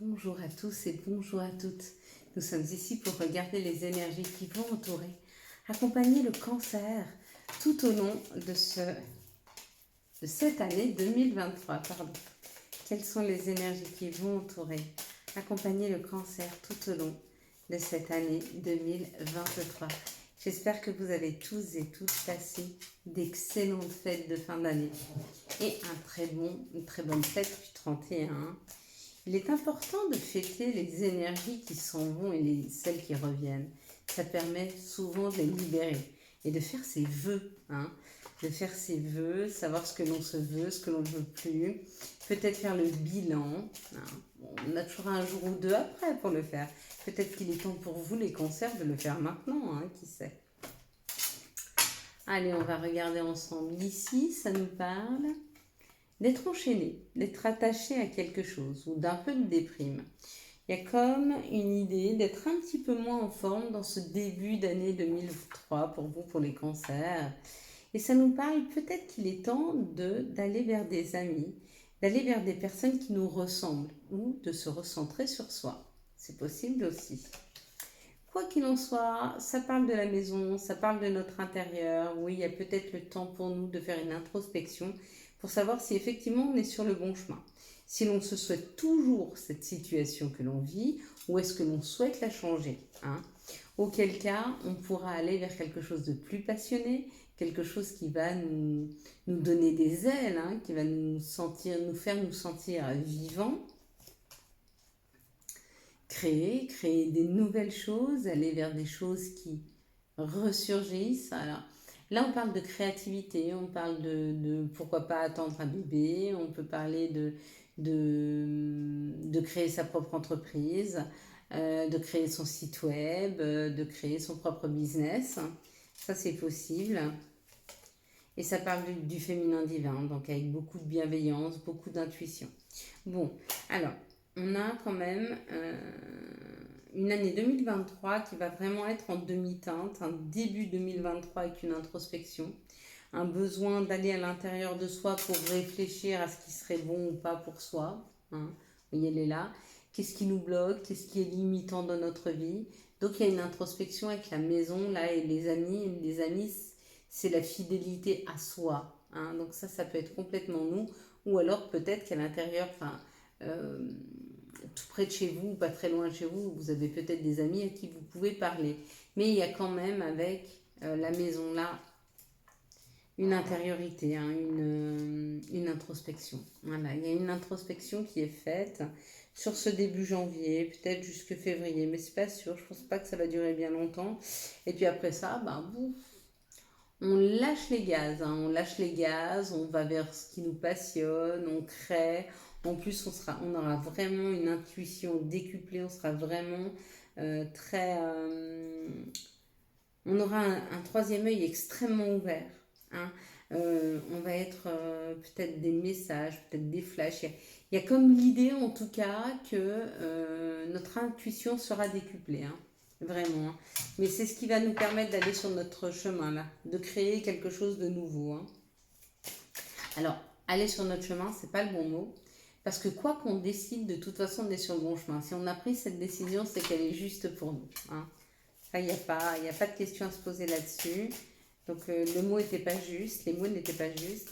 Bonjour à tous et bonjour à toutes. Nous sommes ici pour regarder les énergies qui vont entourer, accompagner le cancer tout au long de cette année 2023. Quelles sont les énergies qui vont entourer, accompagner le cancer tout au long de cette année 2023. J'espère que vous avez tous et toutes passé d'excellentes fêtes de fin d'année et une très bonne fête du 31. Il est important de fêter les énergies qui s'en vont et celles qui reviennent. Ça permet souvent de les libérer et de faire ses vœux. De faire ses vœux, savoir ce que l'on se veut, ce que l'on ne veut plus. Peut-être faire le bilan. Bon, on a toujours un jour ou deux après pour le faire. Peut-être qu'il est temps pour vous, les cancers, de le faire maintenant. Qui sait? Allez, on va regarder ensemble. Ici, ça nous parle d'être enchaîné, d'être attaché à quelque chose ou d'un peu de déprime. Il y a comme une idée d'être un petit peu moins en forme dans ce début d'année 2003 pour vous, pour les cancers. Et ça nous parle peut-être qu'il est temps d'aller vers des amis, d'aller vers des personnes qui nous ressemblent ou de se recentrer sur soi. C'est possible aussi. Quoi qu'il en soit, ça parle de la maison, ça parle de notre intérieur. Oui, il y a peut-être le temps pour nous de faire une introspection pour savoir si effectivement on est sur le bon chemin. Si l'on se souhaite toujours cette situation que l'on vit ou est-ce que l'on souhaite la changer. Auquel cas, on pourra aller vers quelque chose de plus passionné, quelque chose qui va nous donner des ailes, qui va nous faire nous sentir vivants. Créer des nouvelles choses, aller vers des choses qui ressurgissent. Alors, là, on parle de créativité, on parle de pourquoi pas attendre un bébé, on peut parler de créer sa propre entreprise, de créer son site web, de créer son propre business. Ça, c'est possible. Et ça parle du féminin divin, donc avec beaucoup de bienveillance, beaucoup d'intuition. Bon, alors, on a quand même une année 2023 qui va vraiment être en demi-teinte, un début 2023 avec une introspection, un besoin d'aller à l'intérieur de soi pour réfléchir à ce qui serait bon ou pas pour soi. Vous voyez, elle est là. Qu'est-ce qui nous bloque? Qu'est-ce qui est limitant dans notre vie? Donc il y a une introspection avec la maison là et les amis. Les amis, c'est la fidélité à soi. Donc ça peut être complètement nous. Ou alors peut-être qu'à l'intérieur, tout près de chez vous, pas très loin de chez vous, vous avez peut-être des amis à qui vous pouvez parler. Mais il y a quand même avec la maison là une intériorité, une introspection. Voilà, il y a une introspection qui est faite sur ce début janvier, peut-être jusque février, mais c'est pas sûr, je pense pas que ça va durer bien longtemps. Et puis après ça, on lâche les gaz, on va vers ce qui nous passionne, on crée. En plus, on aura vraiment une intuition décuplée, on sera vraiment on aura un troisième œil extrêmement ouvert. On va être peut-être des messages, peut-être des flashs. Il y a comme l'idée en tout cas que notre intuition sera décuplée. Vraiment. Mais c'est ce qui va nous permettre d'aller sur notre chemin là, de créer quelque chose de nouveau. Alors, aller sur notre chemin, c'est pas le bon mot. Parce que quoi qu'on décide, de toute façon, on est sur le bon chemin. Si on a pris cette décision, c'est qu'elle est juste pour nous. Ça, il n'y a pas de question à se poser là-dessus. Donc, le mot n'était pas juste, les mots n'étaient pas justes.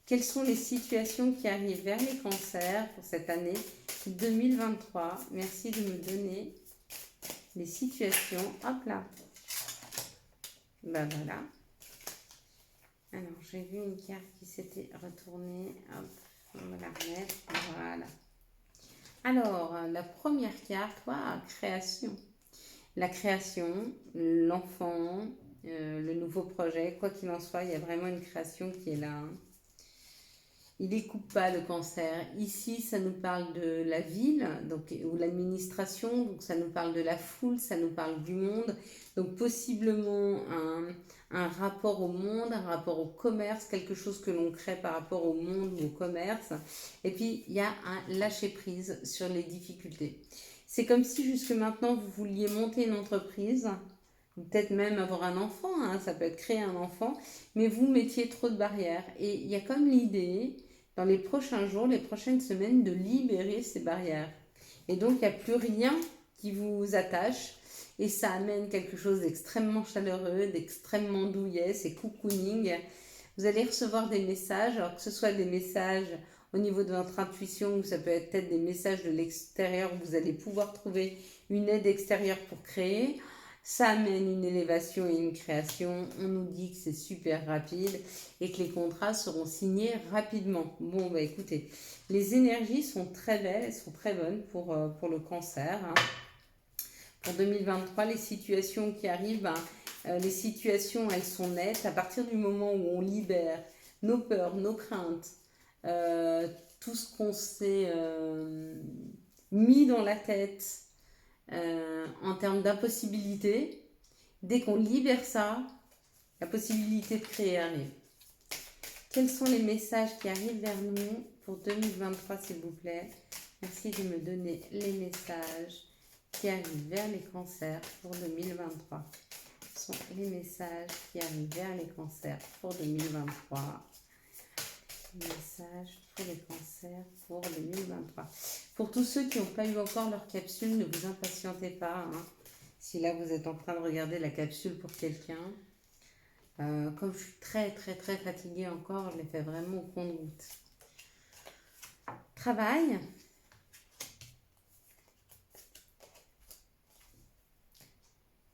Quelles sont les situations qui arrivent vers les cancers pour cette année 2023? Merci de me donner les situations. Hop là. Voilà. Alors, j'ai vu une carte qui s'était retournée. Hop, on va la remettre. Voilà. Alors, la première carte, création. La création, l'enfant, le nouveau projet, quoi qu'il en soit, il y a vraiment une création qui est là. Il n'écoute pas le cancer. Ici, ça nous parle de la ville ou l'administration, donc ça nous parle de la foule, ça nous parle du monde. Donc possiblement un rapport au monde, un rapport au commerce, quelque chose que l'on crée par rapport au monde ou au commerce. Et puis, il y a un lâcher-prise sur les difficultés. C'est comme si jusque maintenant, vous vouliez monter une entreprise, peut-être même avoir un enfant, ça peut être créer un enfant, mais vous mettiez trop de barrières. Et il y a comme l'idée, dans les prochains jours, les prochaines semaines, de libérer ces barrières Et donc, il n'y a plus rien qui vous attache. Et ça amène quelque chose d'extrêmement chaleureux, d'extrêmement douillet, c'est cocooning. Vous allez recevoir des messages, alors que ce soit des messages au niveau de votre intuition, ou ça peut être peut-être des messages de l'extérieur, où vous allez pouvoir trouver une aide extérieure pour créer. Ça amène une élévation et une création. On nous dit que c'est super rapide et que les contrats seront signés rapidement. Bon, bah écoutez, les énergies sont très belles, elles sont très bonnes pour le cancer. Hein. Pour 2023, les situations qui arrivent, les situations, elles sont nettes. À partir du moment où on libère nos peurs, nos craintes, tout ce qu'on s'est mis dans la tête en termes d'impossibilité, dès qu'on libère ça, la possibilité de créer arrive. Quels sont les messages qui arrivent vers nous pour 2023, s'il vous plaît? Merci de me donner les messages qui arrivent vers les cancers pour 2023. Ce sont les messages qui arrivent vers les cancers pour 2023. Message pour les cancers pour 2023. Pour tous ceux qui n'ont pas eu encore leur capsule, ne vous impatientez pas. Hein. Si là vous êtes en train de regarder la capsule pour quelqu'un, comme je suis très fatiguée encore, je l'ai fait vraiment au compte-gouttes. Travail.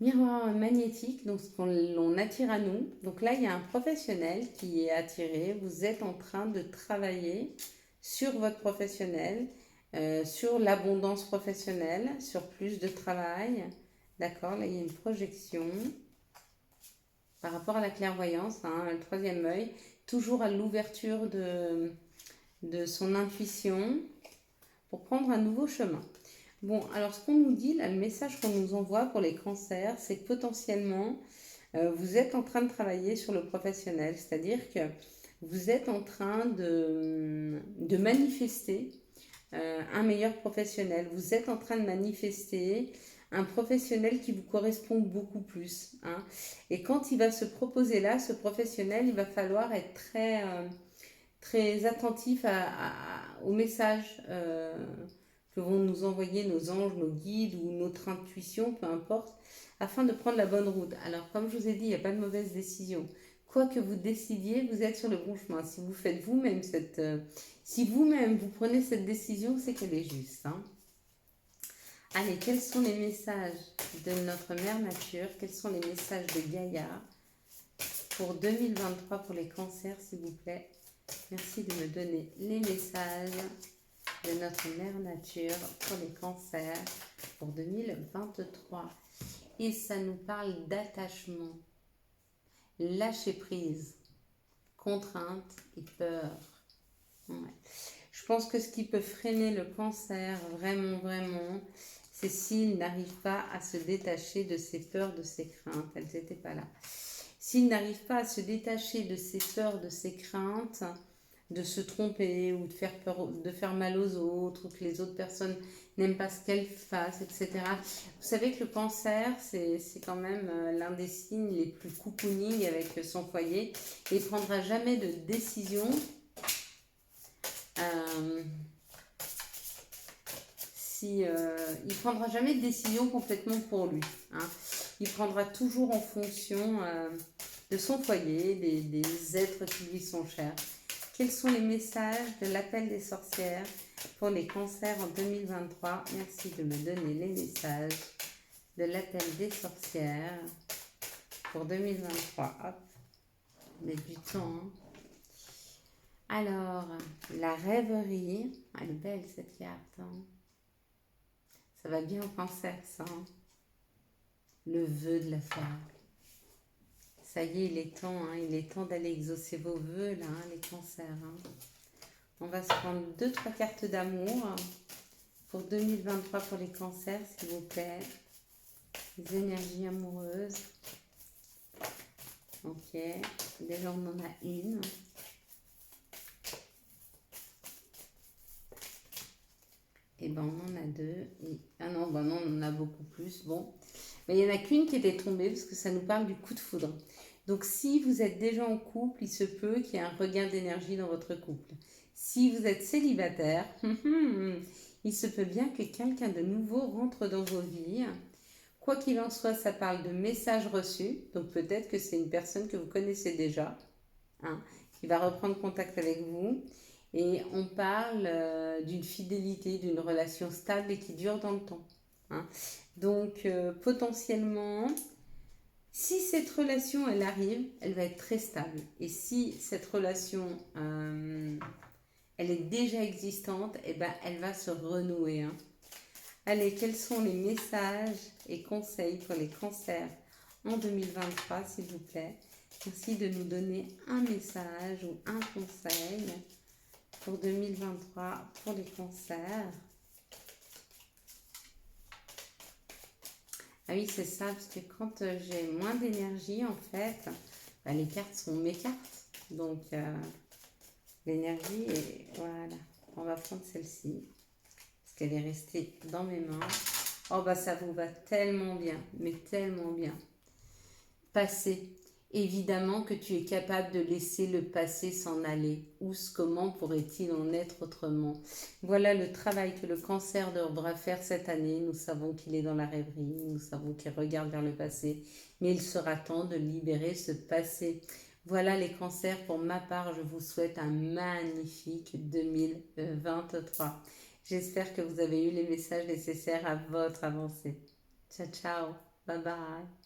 Miroir magnétique, donc ce qu'on attire à nous. Donc là, il y a un professionnel qui est attiré. Vous êtes en train de travailler sur votre professionnel, sur l'abondance professionnelle, sur plus de travail. D'accord, là, il y a une projection par rapport à la clairvoyance, hein, le troisième œil, toujours à l'ouverture de son intuition pour prendre un nouveau chemin. Bon, alors ce qu'on nous dit, là, le message qu'on nous envoie pour les cancers, c'est que potentiellement, vous êtes en train de travailler sur le professionnel, c'est-à-dire que vous êtes en train de manifester un meilleur professionnel. Vous êtes en train de manifester un professionnel qui vous correspond beaucoup plus. Hein. Et quand il va se proposer là, ce professionnel, il va falloir être très attentif au message que vont nous envoyer nos anges, nos guides ou notre intuition, peu importe, afin de prendre la bonne route. Alors, comme je vous ai dit, il n'y a pas de mauvaise décision. Quoi que vous décidiez, vous êtes sur le bon chemin. Si vous faites vous-même si vous-même vous prenez cette décision, c'est qu'elle est juste. Hein. Allez, quels sont les messages de notre mère nature? Quels sont les messages de Gaïa pour 2023 pour les cancers, s'il vous plaît? Merci de me donner les messages de notre mère nature pour les cancers pour 2023. Et ça nous parle d'attachement, lâcher prise, contrainte et peur. Ouais. Je pense que ce qui peut freiner le cancer, vraiment, c'est s'il n'arrive pas à se détacher de ses peurs, de ses craintes. Elles n'étaient pas là. S'il n'arrive pas à se détacher de ses peurs, de ses craintes, de se tromper ou de faire mal aux autres, ou que les autres personnes n'aiment pas ce qu'elles fassent, etc. Vous savez que le cancer, c'est quand même l'un des signes les plus cocooning avec son foyer. Et il ne prendra jamais de décision il ne prendra jamais de décision complètement pour lui. Hein. Il prendra toujours en fonction de son foyer, des êtres qui lui sont chers. Quels sont les messages de l'appel des sorcières pour les cancers en 2023? Merci de me donner les messages de l'appel des sorcières pour 2023. Hop, on a du temps. Hein. Alors, la rêverie. Elle est belle cette carte. Hein. Ça va bien au cancer, ça. Hein. Le vœu de la femme. Ça y est, il est temps. Hein, il est temps d'aller exaucer vos vœux, là, hein, les cancers. Hein. On va se prendre 2-3 cartes d'amour pour 2023 pour les cancers, s'il vous plaît. Les énergies amoureuses. Ok. Déjà, on en a une. Et ben on en a deux. Ah non, ben non, on en a beaucoup plus. Bon. Mais il n'y en a qu'une qui était tombée parce que ça nous parle du coup de foudre. Donc si vous êtes déjà en couple, il se peut qu'il y ait un regain d'énergie dans votre couple. Si vous êtes célibataire, il se peut bien que quelqu'un de nouveau rentre dans vos vies. Quoi qu'il en soit, ça parle de messages reçus. Donc peut-être que c'est une personne que vous connaissez déjà, hein, qui va reprendre contact avec vous. Et on parle d'une fidélité, d'une relation stable et qui dure dans le temps, hein. Donc potentiellement, si cette relation, elle arrive, elle va être très stable. Et si cette relation, elle est déjà existante, eh ben, elle va se renouer, hein. Allez, quels sont les messages et conseils pour les cancers en 2023, s'il vous plaît? Merci de nous donner un message ou un conseil pour 2023 pour les cancers. Ah oui, c'est ça, parce que quand j'ai moins d'énergie, en fait, bah, les cartes sont mes cartes. Donc, l'énergie est... Voilà, on va prendre celle-ci, parce qu'elle est restée dans mes mains. Oh, bah ça vous va tellement bien, mais tellement bien. Passé. Évidemment que tu es capable de laisser le passé s'en aller. Ou comment pourrait-il en être autrement? Voilà le travail que le cancer devra faire cette année. Nous savons qu'il est dans la rêverie, nous savons qu'il regarde vers le passé, mais il sera temps de libérer ce passé. Voilà les cancers, pour ma part, je vous souhaite un magnifique 2023. J'espère que vous avez eu les messages nécessaires à votre avancée. Ciao, ciao, bye bye.